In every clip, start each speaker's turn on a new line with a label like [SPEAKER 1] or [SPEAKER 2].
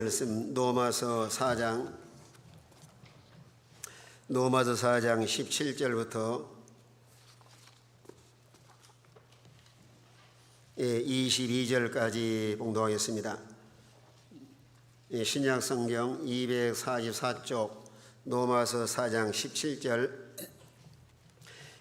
[SPEAKER 1] 말씀 로마서 4장 17절부터 22절까지 봉독하겠습니다. 신약성경 244쪽 로마서 4장 17절.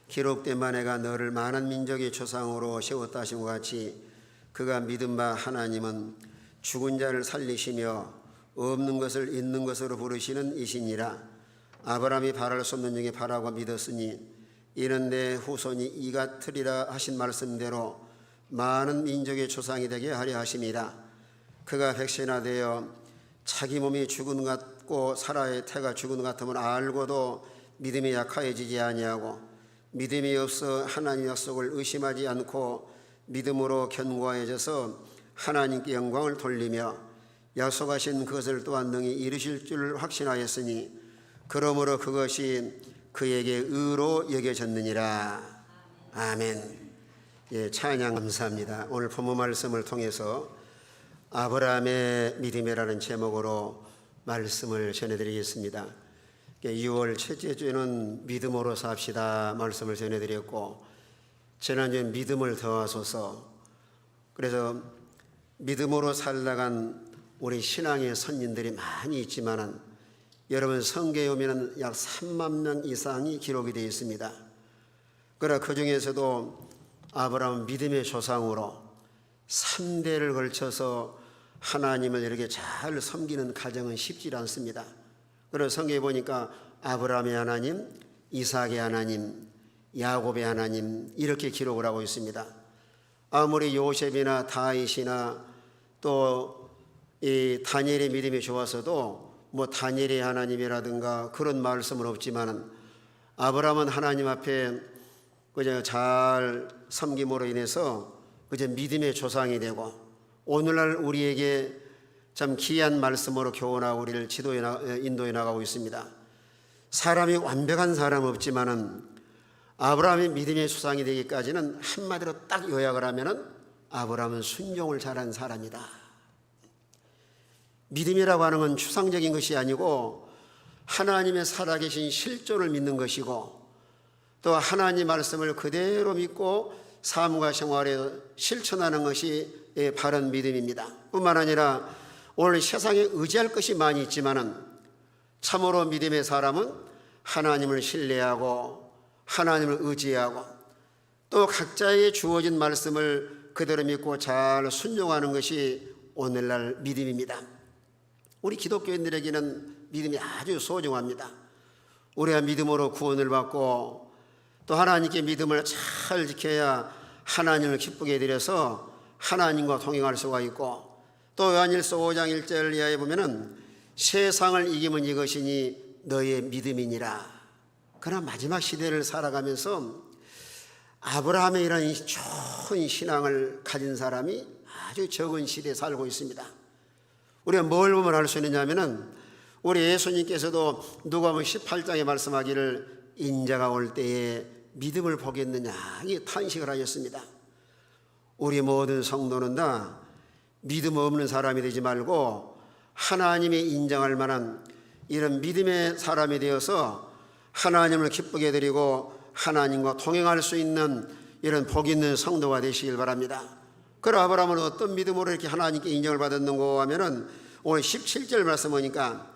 [SPEAKER 1] 기록된 바 내가 너를 많은 민족의 조상으로 세웠다 하신 것 같이 그가 믿은 바 하나님은 죽은 자를 살리시며 없는 것을 있는 것으로 부르시는 이시니라. 아브라함이 바랄 수 없는 중에 바라고 믿었으니 이는 내 후손이 이 같으리라 하신 말씀대로 많은 민족의 조상이 되게 하려 하심이라. 그가 백세나 되어 자기 몸이 죽은 것 같고 사라의 태가 죽은 것 같음을 알고도 믿음이 약하여지지 아니하고 믿음이 없어 하나님 약속을 의심하지 않고 믿음으로 견고하여져서 하나님께 영광을 돌리며 약속하신 그것을 또한 능히 이루실 줄 확신하였으니 그러므로 그것이 그에게 의로 여겨졌느니라. 아멘. 찬양 감사합니다. 오늘 본문 말씀을 통해서 아브라함의 믿음이라는 제목으로 말씀을 전해드리겠습니다. 6월 첫째 주에는 믿음으로 삽시다 말씀을 전해드렸고, 지난주에 믿음을 더하소서. 그래서 믿음으로 살다간 우리 신앙의 선진들이 많이 있지만은 여러분 성경에 오면은 약 3만 명 이상이 기록이 되어 있습니다. 그러나 그 중에서도 아브라함은 믿음의 조상으로 3대를 걸쳐서 하나님을 이렇게 잘 섬기는 가정은 쉽지 않습니다. 그래서 성경에 보니까 아브라함의 하나님, 이삭의 하나님, 야곱의 하나님 이렇게 기록을 하고 있습니다. 아무리 요셉이나 다윗이나 또 이 다니엘의 믿음이 좋아서도 뭐 다니엘의 하나님이라든가 그런 말씀은 없지만은 아브라함은 하나님 앞에 그저 잘 섬김으로 인해서 그저 믿음의 조상이 되고 오늘날 우리에게 참 귀한 말씀으로 교훈하고 우리를 인도해 나가고 있습니다. 사람이 완벽한 사람은 없지만은 아브라함이 믿음의 조상이 되기까지는 한마디로 딱 요약을 하면은 아브라함은 순종을 잘한 사람이다. 믿음이라고 하는 건 추상적인 것이 아니고 하나님의 살아계신 실존을 믿는 것이고 또 하나님 말씀을 그대로 믿고 삶과 생활에 실천하는 것이 바른 믿음입니다. 뿐만 아니라 오늘 세상에 의지할 것이 많이 있지만은 참으로 믿음의 사람은 하나님을 신뢰하고 하나님을 의지하고 또 각자에게 주어진 말씀을 그대로 믿고 잘 순종하는 것이 오늘날 믿음입니다. 우리 기독교인들에게는 믿음이 아주 소중합니다. 우리가 믿음으로 구원을 받고 또 하나님께 믿음을 잘 지켜야 하나님을 기쁘게 드려서 하나님과 동행할 수가 있고 또 요한일서 5장 1절 이하에 보면은 세상을 이기면 이것이니 너의 믿음이니라. 그러나 마지막 시대를 살아가면서 아브라함의 이런 좋은 신앙을 가진 사람이 아주 적은 시대에 살고 있습니다. 우리가 뭘 보면 알 수 있느냐면은 우리 예수님께서도 누가복음 18장에 말씀하기를 인자가 올 때에 믿음을 보겠느냐 이 탄식을 하셨습니다. 우리 모든 성도는 다 믿음 없는 사람이 되지 말고 하나님이 인정할 만한 이런 믿음의 사람이 되어서 하나님을 기쁘게 드리고 하나님과 동행할 수 있는 이런 복 있는 성도가 되시길 바랍니다. 그럼 아브라함은 어떤 믿음으로 이렇게 하나님께 인정을 받았는고 하면은 오늘 17절 말씀 보니까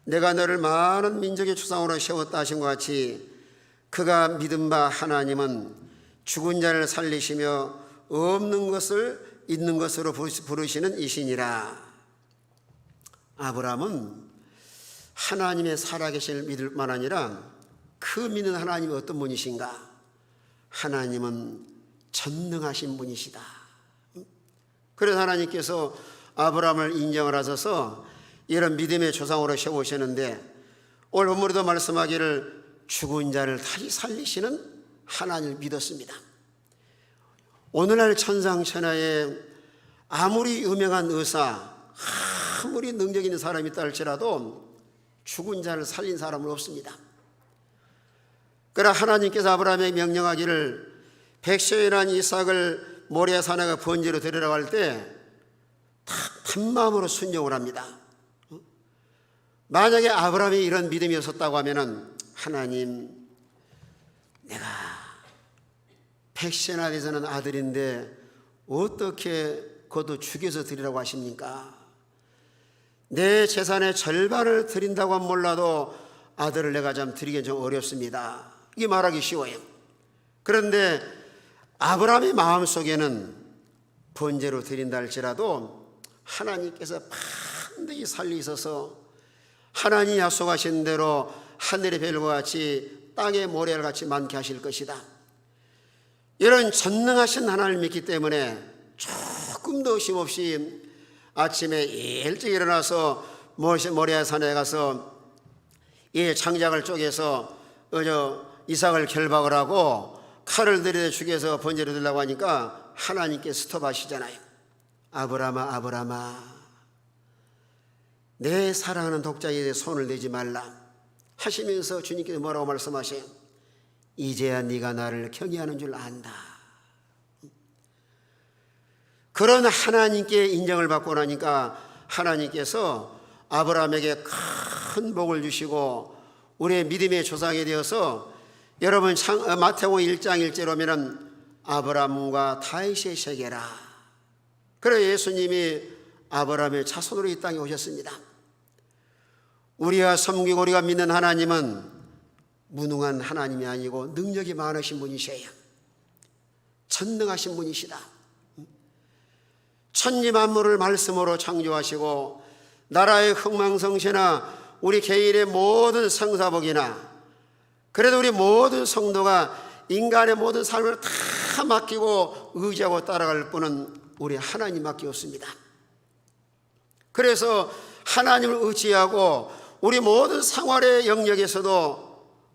[SPEAKER 1] 내가 너를 많은 민족의 조상으로 세웠다 하신 것 같이 그가 믿은 바 하나님은 죽은 자를 살리시며 없는 것을 있는 것으로 부르시는 이시니라. 아브라함은 하나님의 살아계실 믿을 뿐만 아니라 그 믿는 하나님이 어떤 분이신가? 하나님은 전능하신 분이시다. 그래서 하나님께서 아브라함을 인정을 하셔서 이런 믿음의 조상으로 세우셨는데 오늘 본문에도 말씀하기를 죽은 자를 다시 살리시는 하나님을 믿었습니다. 오늘날 천상천하에 아무리 유명한 의사, 아무리 능력 있는 사람이 있다 할지라도 죽은 자를 살린 사람은 없습니다. 그러나 하나님께서 아브라함에게 명령하기를 백세일한 이삭을 모리아 산에가 번제로 데려갈 때 다 단마음으로 순종을 합니다. 만약에 아브라함이 이런 믿음이었었다고 하면은, 하나님, 내가 100세나 되서는 아들인데 어떻게 그것도 죽여서 드리라고 하십니까? 내 재산의 절반을 드린다고 하면 몰라도 아들을 내가 좀 드리기는 좀 어렵습니다. 이게 말하기 쉬워요. 그런데 아브라함의 마음속에는 번제로 드린다 할지라도 하나님께서 반드시 살리셔서 하나님이 약속하신 대로 하늘의 별과 같이 땅의 모래알 같이 많게 하실 것이다, 이런 전능하신 하나님을 믿기 때문에 조금도 의심 없이 아침에 일찍 일어나서 모리아 산에 가서 이 장작을 쪼개서 이삭을 결박을 하고 칼을 들이대 죽여서 번제로 드리려고 하니까 하나님께 스톱하시잖아요. 아브라함아, 아브라함아, 내 사랑하는 독자에게 손을 대지 말라 하시면서 주님께서 뭐라고 말씀하세요? 이제야 네가 나를 경외하는 줄 안다. 그런 하나님께 인정을 받고 나니까 하나님께서 아브라함에게 큰 복을 주시고 우리의 믿음의 조상이 되어서, 여러분 마태복음 1장 1절에 보면 아브라함과 다윗의 세계라. 그래 예수님이 아브라함의 자손으로 이 땅에 오셨습니다. 우리가 섬기고 우리가 믿는 하나님은 무능한 하나님이 아니고 능력이 많으신 분이셔요. 전능하신 분이시다. 천지만물을 말씀으로 창조하시고 나라의 흥망성쇠나 우리 개인의 모든 생사복이나, 그래도 우리 모든 성도가 인간의 모든 삶을 다 맡기고 의지하고 따라갈 분은 우리 하나님밖에 없습니다. 그래서 하나님을 의지하고 우리 모든 생활의 영역에서도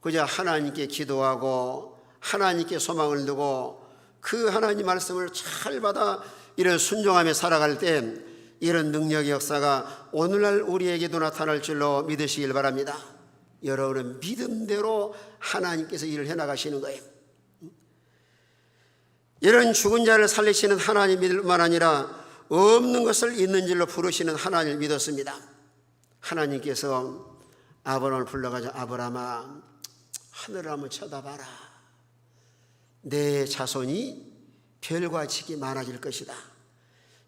[SPEAKER 1] 그저 하나님께 기도하고 하나님께 소망을 두고 그 하나님 말씀을 잘 받아 이런 순종하며 살아갈 때 이런 능력의 역사가 오늘날 우리에게도 나타날 줄로 믿으시길 바랍니다. 여러분은 믿음대로 하나님께서 일을 해나가시는 거예요. 이런 죽은 자를 살리시는 하나님 믿을 뿐만 아니라 없는 것을 있는 줄로 부르시는 하나님을 믿었습니다. 하나님께서 아브라함을 불러가지고 아브라함아, 하늘을 한번 쳐다봐라. 내 자손이 별과 같이 많아질 것이다.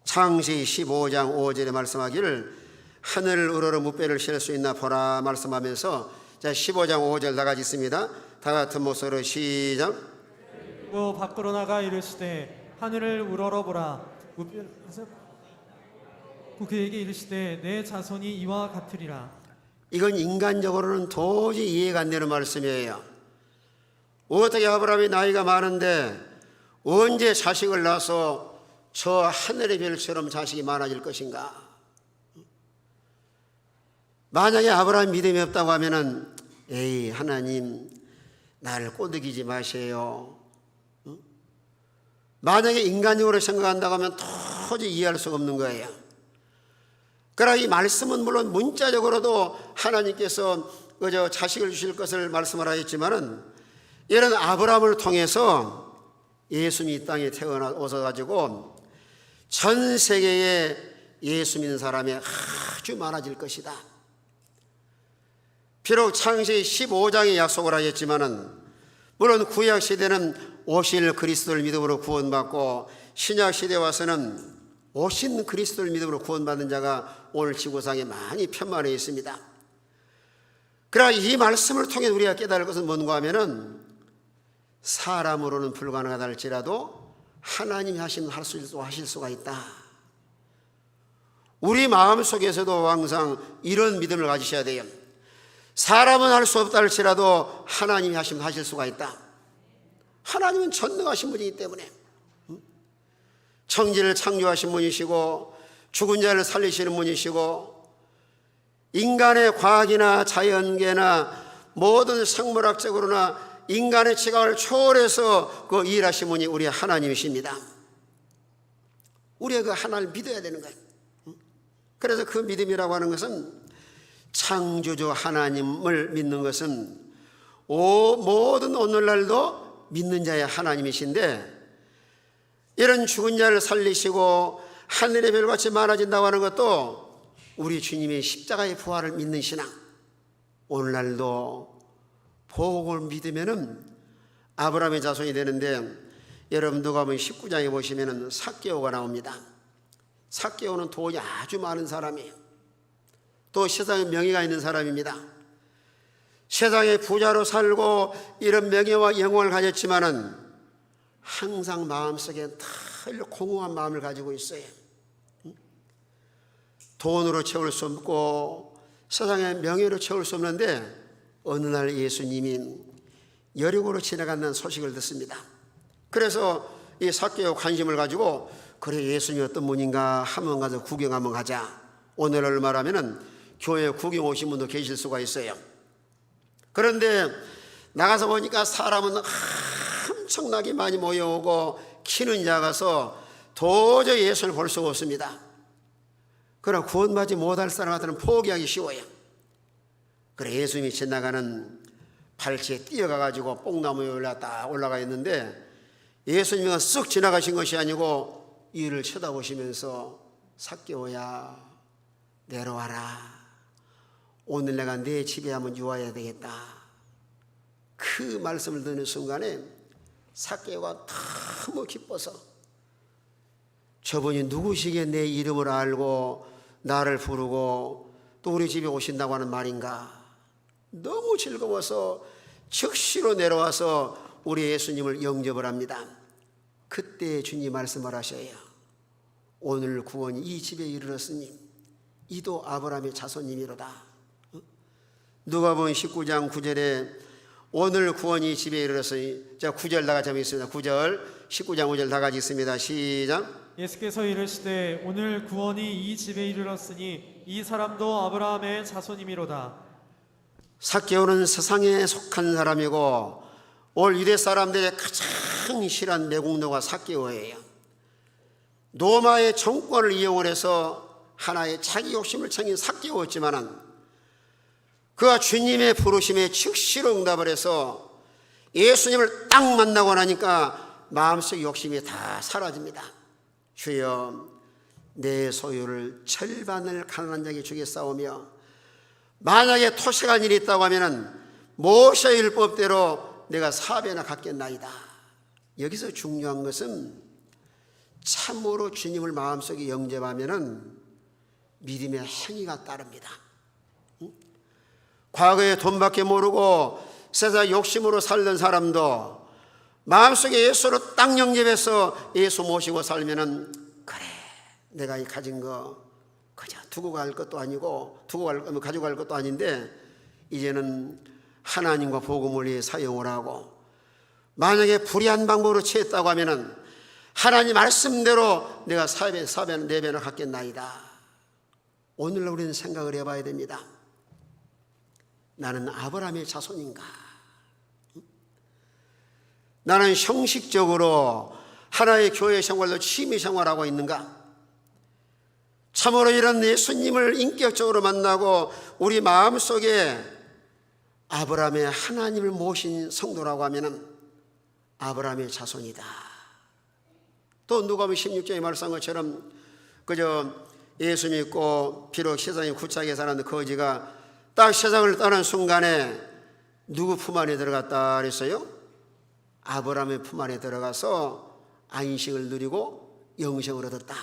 [SPEAKER 1] 창세기 15장 5절에 말씀하기를 하늘을 우러러 무뼈를 실 수 있나 보라 말씀하면서, 자 15장 5절 다 같이 있습니다. 다 같은 목소리로 시작.
[SPEAKER 2] 그리고 밖으로 나가 이르시되 하늘을 우러러 보라. 그에게 이르시되 내 자손이 이와 같으리라.
[SPEAKER 1] 이건 인간적으로는 도저히 이해가 안 되는 말씀이에요. 어떻게 아브라함이 나이가 많은데 언제 자식을 낳아서 저 하늘의 별처럼 자식이 많아질 것인가? 만약에 아브라함 믿음이 없다고 하면은, 에이 하나님 나를 꼬드기지 마세요. 만약에 인간적으로 생각한다고 하면 도저히 이해할 수가 없는 거예요. 그러나 이 말씀은 물론 문자적으로도 하나님께서 그저 자식을 주실 것을 말씀을 하였지만은, 이런 아브라함을 통해서 예수님이 이 땅에 태어나 오셔가지고 전 세계에 예수 믿는 사람이 아주 많아질 것이다. 비록 창세기 15장에 약속을 하였지만은, 물론 구약 시대는 오실 그리스도를 믿음으로 구원받고 신약 시대에 와서는 오신 그리스도를 믿음으로 구원받는 자가 오늘 지구상에 많이 편만해 있습니다. 그러나 이 말씀을 통해 우리가 깨달을 것은 뭔가 하면은, 사람으로는 불가능하다 할지라도 하나님이 하시면 하실 수가 있다. 우리 마음속에서도 항상 이런 믿음을 가지셔야 돼요. 사람은 할 수 없다 할지라도 하나님이 하시면 하실 수가 있다. 하나님은 전능하신 분이기 때문에, 천지를 창조하신 분이시고 죽은 자를 살리시는 분이시고 인간의 과학이나 자연계나 모든 생물학적으로나 인간의 지각을 초월해서 그 일하신 분이 우리 하나님이십니다. 우리가 그 하나님을 믿어야 되는 거예요. 그래서 그 믿음이라고 하는 것은, 창조주 하나님을 믿는 것은 모든 오늘날도 믿는 자의 하나님이신데, 이런 죽은 자를 살리시고 하늘의 별같이 많아진다고 하는 것도 우리 주님의 십자가의 부활을 믿는 신앙, 오늘날도 복을 믿으면은 아브라함의 자손이 되는데, 여러분 누가복음 19장에 보시면은 삭개오가 나옵니다. 삭개오는 돈이 아주 많은 사람이에요. 또 세상에 명예가 있는 사람입니다. 세상에 부자로 살고 이런 명예와 영광을 가졌지만은 항상 마음속에 늘 공허한 마음을 가지고 있어요. 돈으로 채울 수 없고 세상의 명예로 채울 수 없는데, 어느 날 예수님이 여리고로 지나간다는 소식을 듣습니다. 그래서 이 삭개오 관심을 가지고, 그래 예수님이 어떤 분인가 한번 가서 구경 한번 가자. 오늘날 말하면은 교회 구경 오신 분도 계실 수가 있어요. 그런데 나가서 보니까 사람은 엄청나게 많이 모여오고 키는 작아서 도저히 예수를 볼 수가 없습니다. 그러나 구원받지 못할 사람한테는 포기하기 쉬워요. 그래 예수님이 지나가는 발치에 뛰어가가지고 뽕나무에 올라가 있는데, 예수님이 쓱 지나가신 것이 아니고 이를 쳐다보시면서, 삭개오야 내려와라. 오늘 내가 내 집에 한번 유하여야 되겠다. 그 말씀을 듣는 순간에 삭개오가 너무 기뻐서, 저분이 누구시기에 내 이름을 알고 나를 부르고 또 우리 집에 오신다고 하는 말인가. 너무 즐거워서 즉시로 내려와서 우리 예수님을 영접을 합니다. 그때 주님 말씀을 하셔요. 오늘 구원이 이 집에 이르렀으니 이도 아브라함의 자손님이로다. 누가복음 19장 9절에 오늘 구원이 이 집에 이르렀으니, 자 9절 다 같이 한번 있습니다. 9절 19장 5절 다 같이 있습니다. 시작.
[SPEAKER 2] 예수께서 이르시되 오늘 구원이 이 집에 이르렀으니 이 사람도 아브라함의 자손이미로다.
[SPEAKER 1] 삭개오는 세상에 속한 사람이고 올 유대 사람들의 가장 싫어한 매국노가 삭개오예요. 로마의 정권을 이용을 해서 하나의 자기 욕심을 챙긴 삭개오였지만은, 그가 주님의 부르심에 즉시로 응답을 해서 예수님을 딱 만나고 나니까 마음속 욕심이 다 사라집니다. 주여 내 소유를 절반을 가난한 자에게 주겠사오며, 만약에 토식할 일이 있다고 하면은 모세의 율법대로 내가 4배나 갚겠나이다. 여기서 중요한 것은 참으로 주님을 마음속에 영접하면은 믿음의 행위가 따릅니다. 과거에 돈밖에 모르고 세상 욕심으로 살던 사람도 마음속에 예수로 딱 영접해서 예수 모시고 살면은, 그래 내가 이 가진 거 그저 두고 갈 것도 아니고 가지고 갈 것도 아닌데 이제는 하나님과 복음을 위해 사용을 하고, 만약에 불의한 방법으로 취했다고 하면은 하나님 말씀대로 내가 4배, 4배나 갚겠나이다. 오늘날 우리는 생각을 해봐야 됩니다. 나는 아브라함의 자손인가? 나는 형식적으로 하나의 교회 생활로 취미 생활하고 있는가? 참으로 이런 예수님을 인격적으로 만나고 우리 마음속에 아브라함의 하나님을 모신 성도라고 하면은 아브라함의 자손이다. 또 누가복음 16장에 말씀한 것처럼 그저 예수 믿고 비록 세상에 구차하게 살았는데 거지가 딱 세상을 떠난 순간에 누구 품 안에 들어갔다 그랬어요? 아브라함의 품 안에 들어가서 안식을 누리고 영생을 얻었다.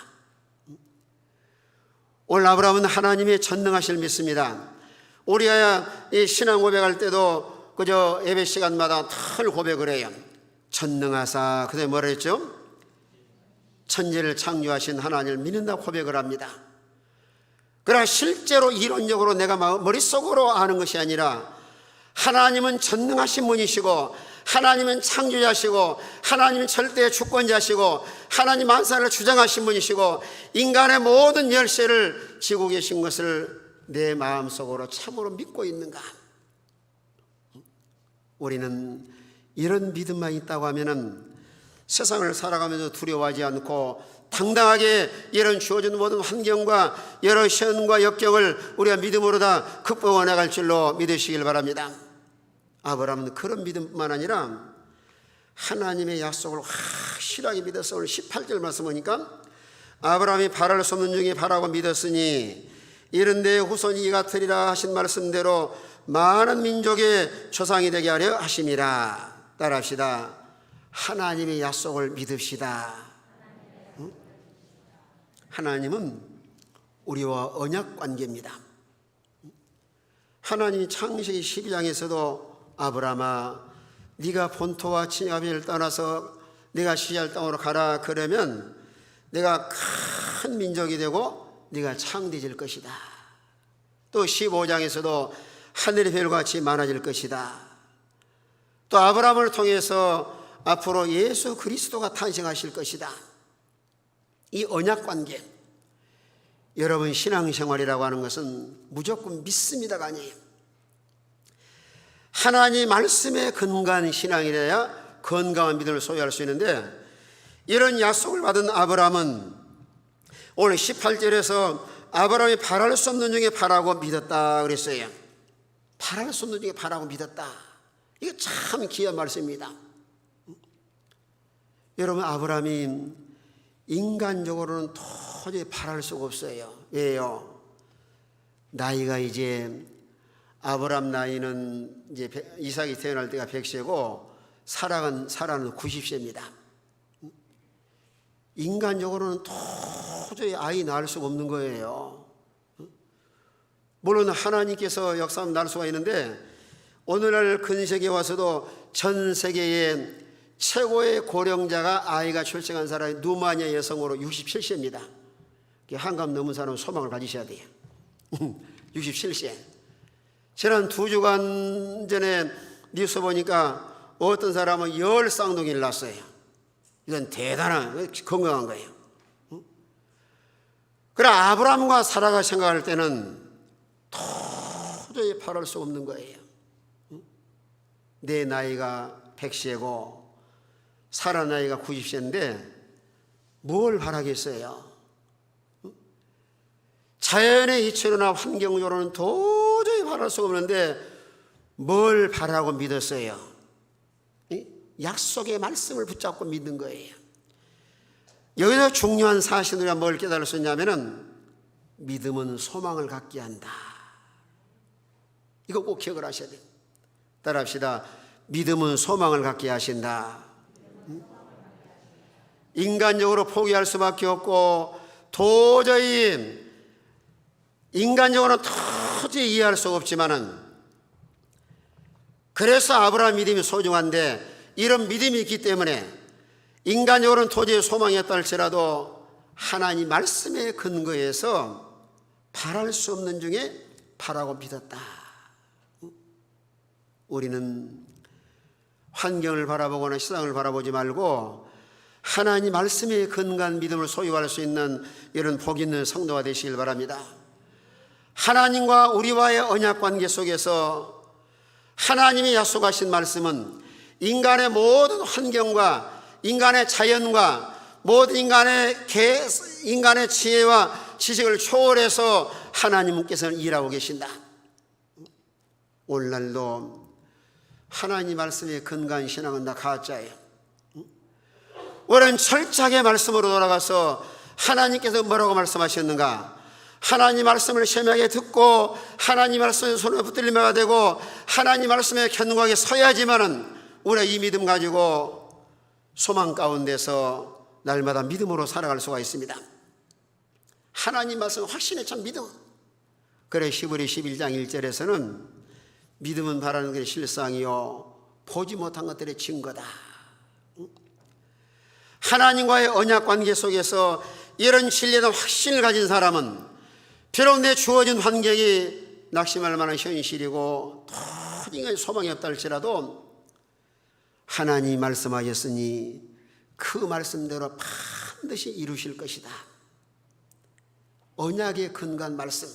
[SPEAKER 1] 오늘 아브라함은 하나님의 전능하심을 믿습니다. 우리가 이 신앙 고백할 때도 그저 예배 시간마다 늘 고백을 해요. 전능하사, 그다음에 뭐라 했죠? 천지를 창조하신 하나님을 믿는다고 고백을 합니다. 그러나 실제로 이론적으로 내가 머릿속으로 아는 것이 아니라, 하나님은 전능하신 분이시고 하나님은 창조자시고 하나님은 절대 주권자시고 하나님 만사를 주장하신 분이시고 인간의 모든 열쇠를 쥐고 계신 것을 내 마음속으로 참으로 믿고 있는가? 우리는 이런 믿음만 있다고 하면은 세상을 살아가면서 두려워하지 않고 당당하게 이런 주어진 모든 환경과 여러 시련과 역경을 우리가 믿음으로 다 극복해 나갈 줄로 믿으시길 바랍니다. 아브라함은 그런 믿음뿐만 아니라 하나님의 약속을 확실하게 믿어서 오늘 18절 말씀 보니까 아브라함이 바랄 수 없는 중에 바라고 믿었으니 이른 내 후손이 이 같으리라 하신 말씀대로 많은 민족의 조상이 되게 하려 하심이라. 따라합시다. 하나님의 약속을 믿읍시다. 하나님은 우리와 언약 관계입니다. 하나님이 창세기 12장에서도 아브라함아 네가 본토와 친아비를 떠나서 네가 시할 땅으로 가라 그러면 내가 큰 민족이 되고 네가 창대해질 것이다. 또 15장에서도 하늘의 별같이 많아질 것이다. 또 아브라함을 통해서 앞으로 예수 그리스도가 탄생하실 것이다. 이 언약관계, 여러분 신앙생활이라고 하는 것은 무조건 믿습니다가 아니에요. 하나님 말씀에 근거한 신앙이라야 건강한 믿음을 소유할 수 있는데, 이런 약속을 받은 아브라함은 오늘 18절에서 아브라함이 바랄 수 없는 중에 바라고 믿었다 그랬어요. 바랄 수 없는 중에 바라고 믿었다. 이거 참 귀한 말씀입니다. 여러분, 아브라함이 인간적으로는 도저히 바랄 수가 없어요. 왜요? 나이가 이제 아브라함 나이는 이제 이삭이 태어날 때가 100세고 사라는 90세입니다. 인간적으로는 도저히 아이 낳을 수가 없는 거예요. 물론 하나님께서 역사하면 낳을 수가 있는데, 오늘날 근세기에 와서도 전 세계에 최고의 고령자가 아이가 출생한 사람이 루마니아 여성으로 67세입니다. 한갑 넘은 사람은 소망을 가지셔야 돼요. 67세. 지난 2주간 전에 뉴스 보니까 어떤 사람은 10쌍둥이를 낳았어요. 이건 대단한 건강한 거예요. 그래, 아브라함과 사라가 생각할 때는 도저히 바랄 수 없는 거예요. 내 나이가 100세고 사라 나이가 90세인데 뭘 바라겠어요? 자연의 이치로나 환경적으로는 도저히 바랄 수가 없는데 뭘 바라고 믿었어요? 약속의 말씀을 붙잡고 믿는 거예요. 여기서 중요한 사실을 우리가 뭘 깨달을 수 있냐면은 믿음은 소망을 갖게 한다. 이거 꼭 기억을 하셔야 돼요. 따라합시다. 믿음은 소망을 갖게 하신다. 인간적으로 포기할 수밖에 없고 도저히 인간적으로는 도저히 이해할 수가 없지만은, 그래서 아브라함 믿음이 소중한데, 이런 믿음이 있기 때문에 인간적으로는 도저히 소망이 없다 할지라도 하나님 말씀에 근거해서 바랄 수 없는 중에 바라고 믿었다. 우리는 환경을 바라보거나 세상을 바라보지 말고 하나님 말씀에 근거한 믿음을 소유할 수 있는 이런 복 있는 성도가 되시길 바랍니다. 하나님과 우리와의 언약관계 속에서 하나님이 약속하신 말씀은 인간의 모든 환경과 인간의 자연과 모든 인간의 지혜와 지식을 초월해서 하나님께서는 일하고 계신다. 오늘날도 하나님 말씀에 근거한 신앙은 다 가짜예요. 우리는 철저하게 말씀으로 돌아가서 하나님께서 뭐라고 말씀하셨는가, 하나님 말씀을 심하게 듣고 하나님 말씀에 손을 붙들리며가 되고 하나님 말씀에 견고하게 서야지만은 우리가 이 믿음 가지고 소망 가운데서 날마다 믿음으로 살아갈 수가 있습니다. 하나님 말씀 확신에 찬 믿음. 그래 히브리 11장 1절에서는 믿음은 바라는 것의 실상이요 보지 못한 것들의 증거다. 하나님과의 언약 관계 속에서 이런 진리된 확신을 가진 사람은 비록 내 주어진 환경이 낙심할 만한 현실이고 도저히 소망이 없다 할지라도 하나님이 말씀하셨으니 그 말씀대로 반드시 이루실 것이다. 언약에 근거한 말씀.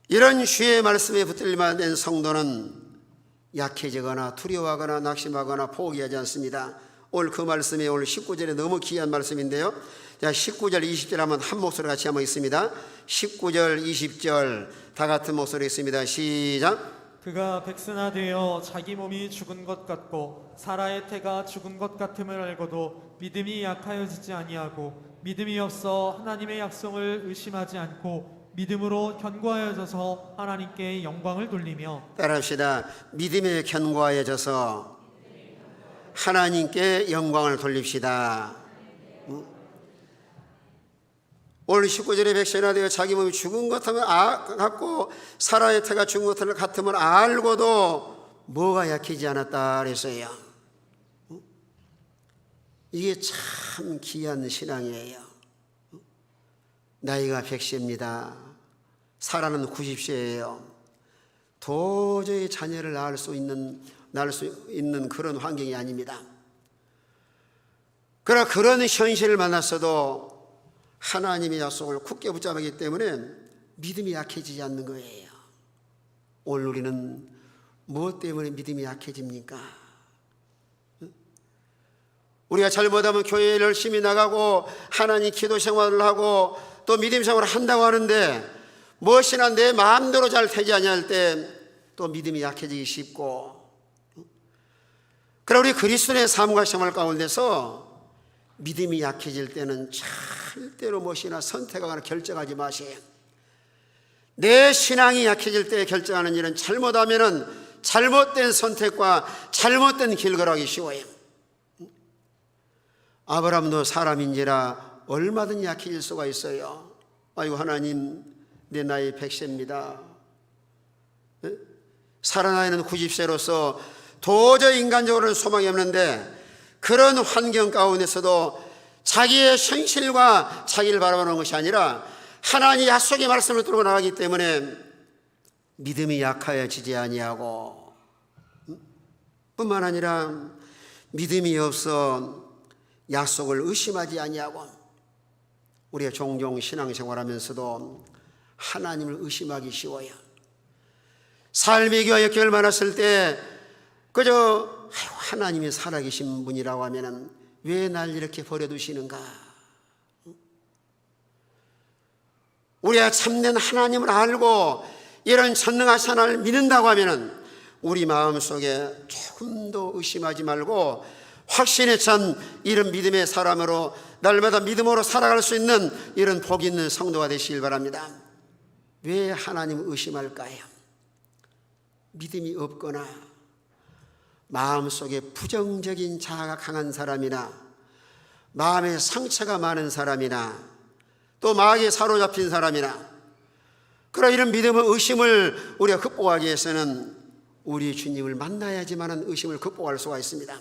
[SPEAKER 1] 이런 주의 말씀에 붙들리만 된 성도는 약해지거나 두려워하거나 낙심하거나 포기하지 않습니다. 오늘 그 말씀이 오늘 19절에 너무 귀한 말씀인데요. 자, 19절 20절 한번 한 목소리 같이 한번 있습니다. 19절 20절 다 같은 목소리 있습니다. 시작.
[SPEAKER 2] 그가 백선하되어 자기 몸이 죽은 것 같고 사라의 태가 죽은 것 같음을 알고도 믿음이 약하여지지 아니하고 믿음이 없어 하나님의 약속을 의심하지 않고 믿음으로 견고하여져서 하나님께 영광을 돌리며
[SPEAKER 1] 따라합시다. 믿음에 견고하여져서 하나님께 영광을 돌립시다. 오늘 19절에 백성이나 되어 자기 몸이 죽은 것 같고 사라의 태가 죽은 것 같음을 알고도 뭐가 약해지지 않았다 그랬어요. 이게 참 귀한 신앙이에요. 나이가 100세입니다. 사라는 90세예요. 도저히 자녀를 낳을 수 있는 그런 환경이 아닙니다. 그러나 그런 현실을 만났어도 하나님의 약속을 굳게 붙잡기 때문에 믿음이 약해지지 않는 거예요. 오늘 우리는 무엇 때문에 믿음이 약해집니까? 우리가 잘못하면 교회에 열심히 나가고 하나님 기도 생활을 하고 또 믿음 생활을 한다고 하는데 무엇이나 내 마음대로 잘 되지 아니할 때 또 믿음이 약해지기 쉽고, 그러나 우리 그리스도의 삶과 생활 가운데서 믿음이 약해질 때는 절대로 무엇이나 선택하거나 결정하지 마세요. 내 신앙이 약해질 때 결정하는 일은 잘못하면은 잘못된 선택과 잘못된 길 걸어가기 쉬워요. 아브라함도 사람인지라 얼마든지 약해질 수가 있어요. 아이고 하나님, 내 나이 100세입니다. 사라 나이는 90세로서 도저히 인간적으로는 소망이 없는데 그런 환경 가운데서도 자기의 현실과 자기를 바라보는 것이 아니라 하나님의 약속의 말씀을 들고 나가기 때문에 믿음이 약하여지지 아니하고, 뿐만 아니라 믿음이 없어 약속을 의심하지 아니하고, 우리가 종종 신앙생활하면서도 하나님을 의심하기 쉬워요. 삶의 기와 역경을 만났을 때 그저 하나님이 살아계신 분이라고 하면 왜 날 이렇게 버려두시는가? 우리가 참된 하나님을 알고 이런 전능하신 하나님을 믿는다고 하면 우리 마음속에 조금 더 의심하지 말고 확신에 찬 이런 믿음의 사람으로 날마다 믿음으로 살아갈 수 있는 이런 복 있는 성도가 되시길 바랍니다. 왜 하나님을 의심할까요? 믿음이 없거나 마음속에 부정적인 자아가 강한 사람이나 마음에 상처가 많은 사람이나 또 마귀에 사로잡힌 사람이나, 그러나 이런 믿음의 의심을 우리가 극복하기 위해서는 우리 주님을 만나야지만 의심을 극복할 수가 있습니다.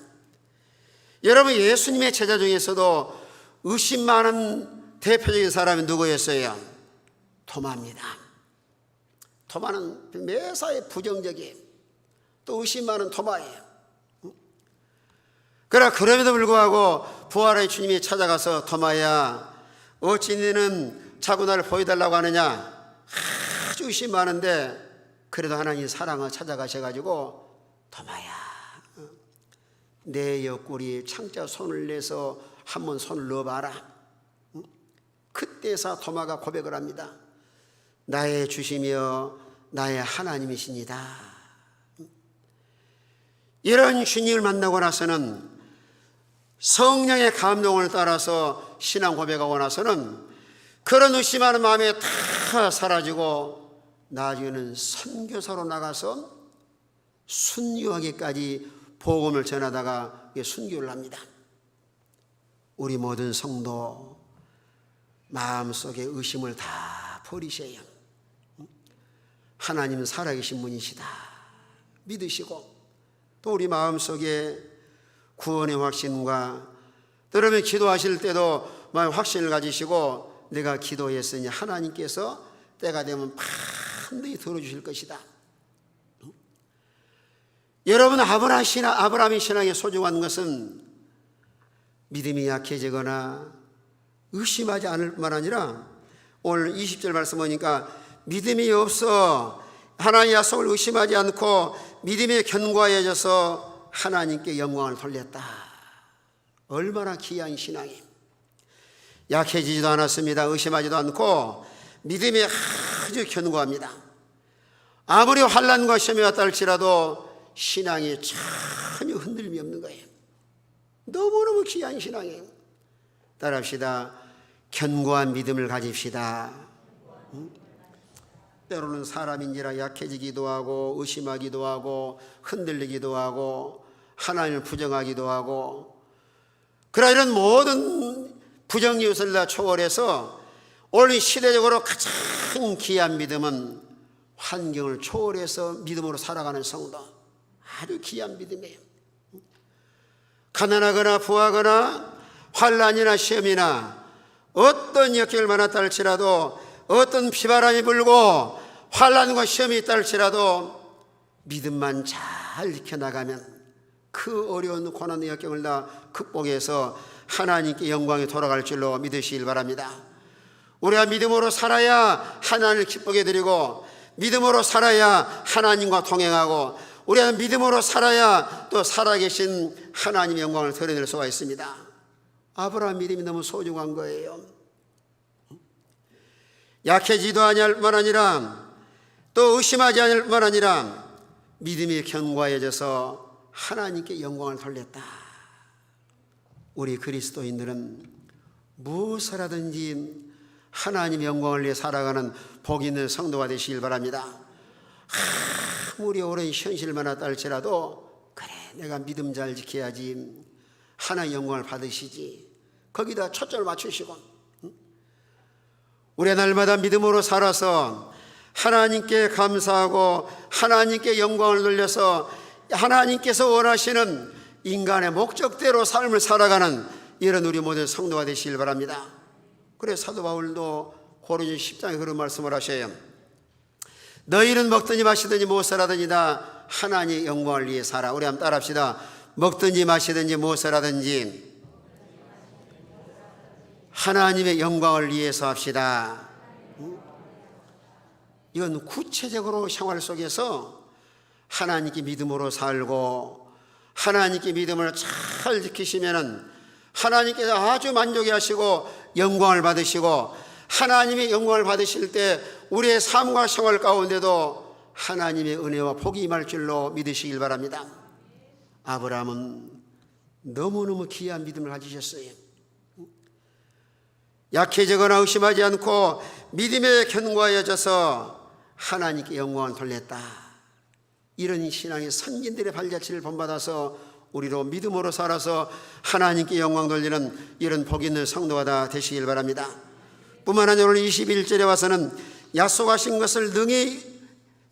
[SPEAKER 1] 여러분, 예수님의 제자 중에서도 의심 많은 대표적인 사람이 누구였어요? 토마입니다. 토마는 매사에 부정적이에요. 또 의심 많은 토마예요. 그러나 그럼에도 불구하고 부활의 주님이 찾아가서 토마야, 어찌 너는 자꾸 나를 보여달라고 하느냐? 아주 의심 많은데 그래도 하나님 사랑을 찾아가셔가지고 토마야, 내 옆구리 창자 손을 내서 한번 손을 넣어봐라. 그때서 토마가 고백을 합니다. 나의 주시며 나의 하나님이십니다. 이런 주님을 만나고 나서는 성령의 감동을 따라서 신앙 고백하고 나서는 그런 의심하는 마음이 다 사라지고 나중에는 선교사로 나가서 순교하기까지 복음을 전하다가 순교를 합니다. 우리 모든 성도 마음속에 의심을 다 버리세요. 하나님은 살아계신 분이시다 믿으시고, 또 우리 마음속에 구원의 확신과, 여러분 기도하실 때도 확신을 가지시고 내가 기도했으니 하나님께서 때가 되면 반드시 들어주실 것이다. 여러분, 아브라함의 신앙에 소중한 것은 믿음이 약해지거나 의심하지 않을 뿐만 아니라 오늘 20절 말씀 보니까 믿음이 없어 하나님의 약속을 의심하지 않고 믿음에 견고해져서 하나님께 영광을 돌렸다. 얼마나 귀한 신앙이. 약해지지도 않았습니다. 의심하지도 않고 믿음이 아주 견고합니다. 아무리 환난과 시험이 왔다 할지라도 신앙이 전혀 흔들림이 없는 거예요. 너무너무 귀한 신앙이에요. 따라합시다. 견고한 믿음을 가집시다. 때로는 사람인지라 약해지기도 하고 의심하기도 하고 흔들리기도 하고 하나님을 부정하기도 하고, 그러나 이런 모든 부정 요소를 다 초월해서 오늘 시대적으로 가장 귀한 믿음은 환경을 초월해서 믿음으로 살아가는 성도. 아주 귀한 믿음이에요. 가난하거나 부하거나 환난이나 시험이나 어떤 역경을 만났다 할지라도, 어떤 비바람이 불고 환난과 시험이 있다 할지라도 믿음만 잘 지켜나가면 그 어려운 고난의 역경을 다 극복해서 하나님께 영광이 돌아갈 줄로 믿으시길 바랍니다. 우리가 믿음으로 살아야 하나님을 기쁘게 드리고, 믿음으로 살아야 하나님과 동행하고, 우리가 믿음으로 살아야 또 살아계신 하나님의 영광을 드러낼 수가 있습니다. 아브라함 믿음이 너무 소중한 거예요. 약해지도 아니할 뿐만 아니라 또 의심하지 않을 뿐만 아니라 믿음이 견고해져서 하나님께 영광을 돌렸다. 우리 그리스도인들은 무엇을 하든지 하나님의 영광을 위해 살아가는 복 있는 성도가 되시길 바랍니다. 아무리 오랜 현실을 만났다 할지라도, 그래 내가 믿음 잘 지켜야지, 하나님의 영광을 받으시지, 거기다 초점을 맞추시고, 우리가 날마다 믿음으로 살아서 하나님께 감사하고 하나님께 영광을 돌려서 하나님께서 원하시는 인간의 목적대로 삶을 살아가는 이런 우리 모든 성도가 되시길 바랍니다. 그래서 사도 바울도 고린도 10장에 그런 말씀을 하셔요. 너희는 먹든지 마시든지 무엇을 하든지 다 하나님의 영광을 위해 살아. 우리 한번 따라합시다. 먹든지 마시든지 무엇을 하든지 하나님의 영광을 위해서 합시다. 이건 구체적으로 생활 속에서 하나님께 믿음으로 살고 하나님께 믿음을 잘 지키시면은 하나님께서 아주 만족해 하시고 영광을 받으시고, 하나님의 영광을 받으실 때 우리의 삶과 생활 가운데도 하나님의 은혜와 복이 임할 줄로 믿으시길 바랍니다. 아브라함은 너무너무 귀한 믿음을 가지셨어요. 약해지거나 의심하지 않고 믿음에 견고해져서 하나님께 영광을 돌렸다. 이런 신앙의 선진들의 발자취를 본받아서 우리로 믿음으로 살아서 하나님께 영광 돌리는 이런 복 있는 성도가 다 되시길 바랍니다. 뿐만 아니라 오늘 21절에 와서는 약속하신 것을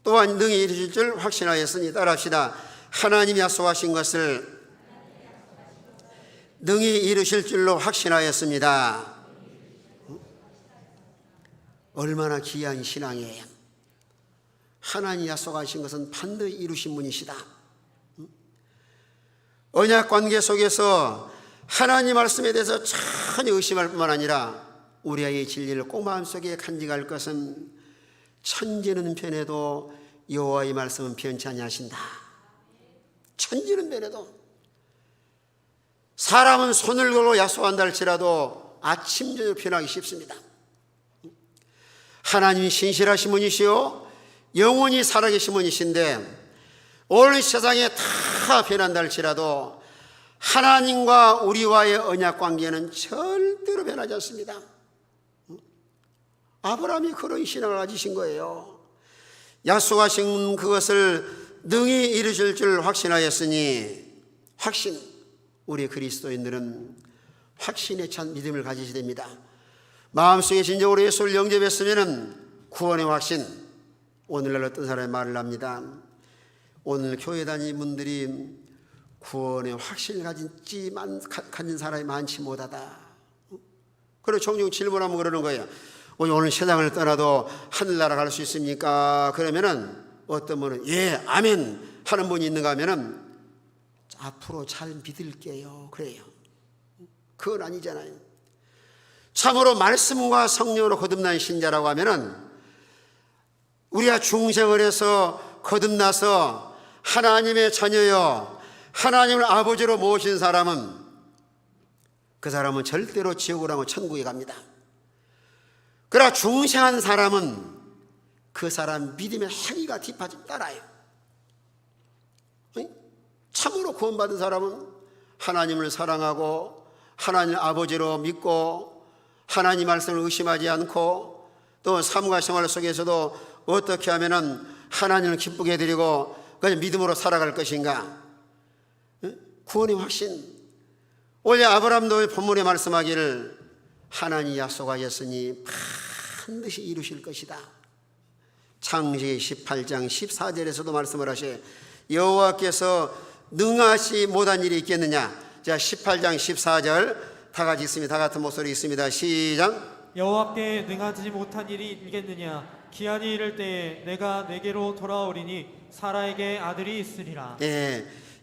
[SPEAKER 1] 또한 능히 이루실 줄 확신하였으니, 따라합시다. 하나님이 약속하신 것을 능히 이루실 줄로 확신하였습니다. 얼마나 귀한 신앙이에요. 하나님이 약속하신 것은 반드시 이루신 분이시다. 언약 관계 속에서 하나님 말씀에 대해서 전혀 의심할 뿐만 아니라 우리의 진리를 꼭 마음속에 간직할 것은 천지는 변해도 여호와의 말씀은 변치 아니하신다. 천지는 변해도, 사람은 손을 걸고 약속한다 할지라도 아침 저녁 변하기 쉽습니다. 하나님이 신실하신 분이시요 영원히 살아계신 분이신데, 오늘 세상에 다 변한다 할지라도 하나님과 우리와의 언약 관계는 절대로 변하지 않습니다. 아브라함이 그런 신앙을 가지신 거예요. 약속하신 그것을 능히 이루실 줄 확신하였으니, 확신, 우리 그리스도인들은 확신에 찬 믿음을 가지셔야 됩니다. 마음속에 진정으로 예수를 영접했으면 구원의 확신. 오늘날 어떤 사람이 말을 합니다. 오늘 교회 다니는 분들이 구원의 확신을 가진 사람이 많지 못하다. 그리고 종종 질문하면 그러는 거예요. 오늘 세상을 떠나도 하늘나라 갈 수 있습니까? 그러면은 어떤 분은 예, 아멘 하는 분이 있는가 하면은 앞으로 잘 믿을게요. 그래요. 그건 아니잖아요. 참으로 말씀과 성령으로 거듭난 신자라고 하면은 우리가 중생을 해서 거듭나서 하나님의 자녀여 하나님을 아버지로 모신 사람은, 그 사람은 절대로 지옥을 하고 천국에 갑니다. 그러나 중생한 사람은 그 사람 믿음의 행위가 뒷받침 따라요. 참으로 구원받은 사람은 하나님을 사랑하고 하나님 아버지로 믿고 하나님 말씀을 의심하지 않고 또 삶과 생활 속에서도 어떻게 하면은 하나님을 기쁘게 해드리고 그냥 믿음으로 살아갈 것인가? 구원의 확신. 원래 아브라함도 본문에 말씀하기를 하나님이 약속하셨으니 반드시 이루실 것이다. 창세기 18장 14절에서도 말씀을 하셔. 여호와께서 능하시 못한 일이 있겠느냐. 자, 18장 14절 다 같이 있습니다. 다 같은 목소리 있습니다. 시작.
[SPEAKER 2] 여호와께 능하지 못한 일이 있겠느냐. 기한이 이를 때에 내가 내게로 돌아오리니 사라에게 아들이 있으리라.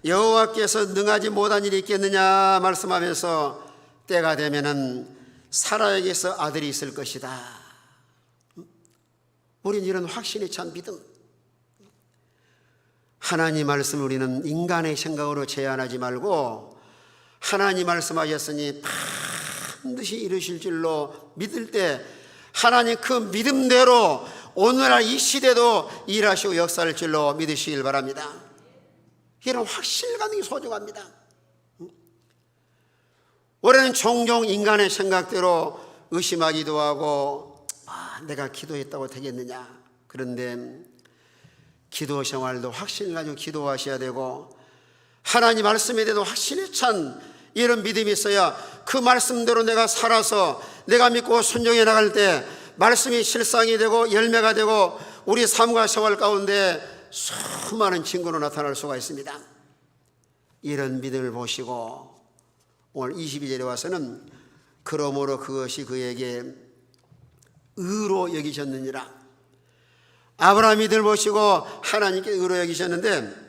[SPEAKER 1] 여호와께서 능하지 못한 일이 있겠느냐 말씀하면서 때가 되면은 사라에게서 아들이 있을 것이다. 우리는 이런 확신에 찬 믿음. 하나님 말씀을 우리는 인간의 생각으로 제한하지 말고 하나님 말씀하셨으니 반드시 이루실 줄로 믿을 때 하나님 그 믿음대로 오늘날 이 시대도 일하시고 역사할 줄로 믿으시길 바랍니다. 이런 확실감이 소중합니다. 올해는 종종 인간의 생각대로 의심하기도 하고 내가 기도했다고 되겠느냐. 그런데 기도 생활도 확신을 가지고 기도하셔야 되고 하나님 말씀에 대해서 확신에 찬 이런 믿음이 있어야 그 말씀대로 내가 살아서 내가 믿고 순종해 나갈 때 말씀이 실상이 되고 열매가 되고 우리 삶과 생활 가운데 수많은 증거로 나타날 수가 있습니다. 이런 믿음을 보시고 오늘 22절에 와서는 그러므로 그것이 그에게 의로 여기셨느니라. 아브라함 믿음을 보시고 하나님께 의로 여기셨는데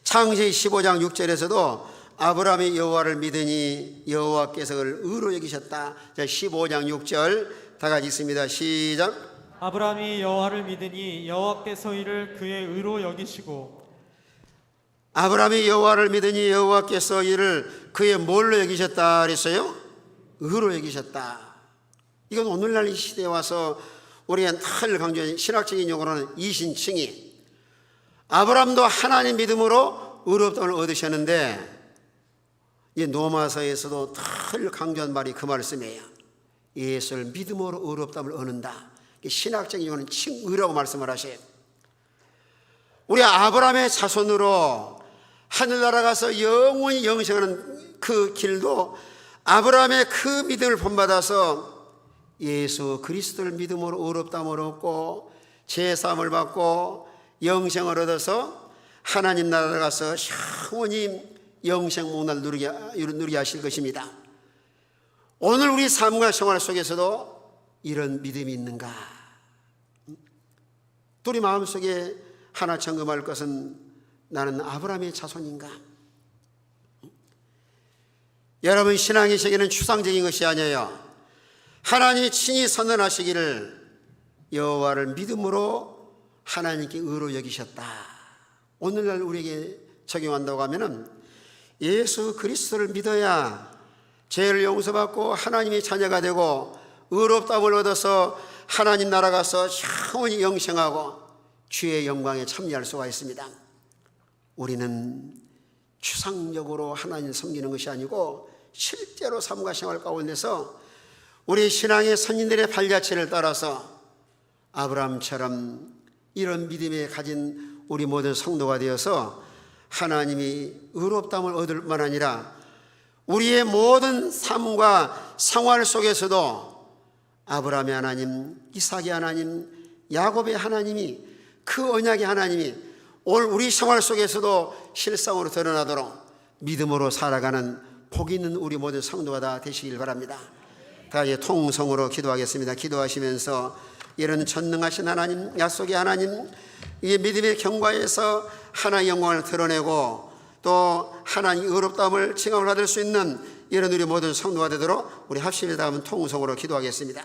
[SPEAKER 1] 창세기 15장 6절에서도 아브라함이 여호와를 믿으니 여호와께서 그를 의로 여기셨다. 15장 6절 다 같이 있습니다. 시작.
[SPEAKER 2] 아브라함이 여호와를 믿으니 여호와께서 이를 그의 의로 여기시고.
[SPEAKER 1] 아브라함이 여호와를 믿으니 여호와께서 이를 그의 뭘로 여기셨다 그랬어요? 의로 여기셨다. 이건 오늘날 이 시대에 와서 우리가 늘 강조하는 신학적인 용어로는 이신칭의. 아브라함도 하나님 믿음으로 의롭다함을 얻으셨는데 이 로마서에서도 늘 강조한 말이 그 말씀이에요. 예수를 믿음으로 의롭다함을 얻는다. 신학적인 용어는 칭의라고 말씀을 하셔요. 우리 아브라함의 자손으로 하늘나라 가서 영원히 영생하는 그 길도 아브라함의 그 믿음을 본받아서 예수 그리스도를 믿음으로 의롭다함을 얻고 제사함을 받고 영생을 얻어서 하나님 나라에 가서 영원히 영생 목날 누리게 하실 것입니다. 오늘 우리 삶과 생활 속에서도 이런 믿음이 있는가? 우리 마음속에 하나 점검할 것은 나는 아브라함의 자손인가? 여러분, 신앙의 세계는 추상적인 것이 아니에요. 하나님이 친히 선언하시기를 여호와를 믿음으로 하나님께 의로 여기셨다. 오늘날 우리에게 적용한다고 하면은 예수 그리스도를 믿어야 죄를 용서받고 하나님의 자녀가 되고 의롭다함을 얻어서 하나님 나라 가서 영원히 영생하고 주의 영광에 참여할 수가 있습니다. 우리는 추상적으로 하나님 섬기는 것이 아니고 실제로 삶과 생활 가운데서 우리 신앙의 선진들의 발자취를 따라서 아브라함처럼 이런 믿음에 가진 우리 모든 성도가 되어서 하나님이 의롭다함을 얻을 뿐만 아니라 우리의 모든 삶과 생활 속에서도 아브라함의 하나님, 이삭의 하나님, 야곱의 하나님이 그 언약의 하나님이 오늘 우리 생활 속에서도 실상으로 드러나도록 믿음으로 살아가는 복 있는 우리 모든 성도가 다 되시길 바랍니다. 다 이제 통성으로 기도하겠습니다. 기도하시면서 이런 전능하신 하나님, 약속의 하나님, 이 믿음의 경과에서 하나님의 영광을 드러내고 또 하나님의 의롭다함을 칭함을 받을 수 있는 이런 우리 모든 성도가 되도록 우리 합심에 닿으면 통성으로 기도하겠습니다.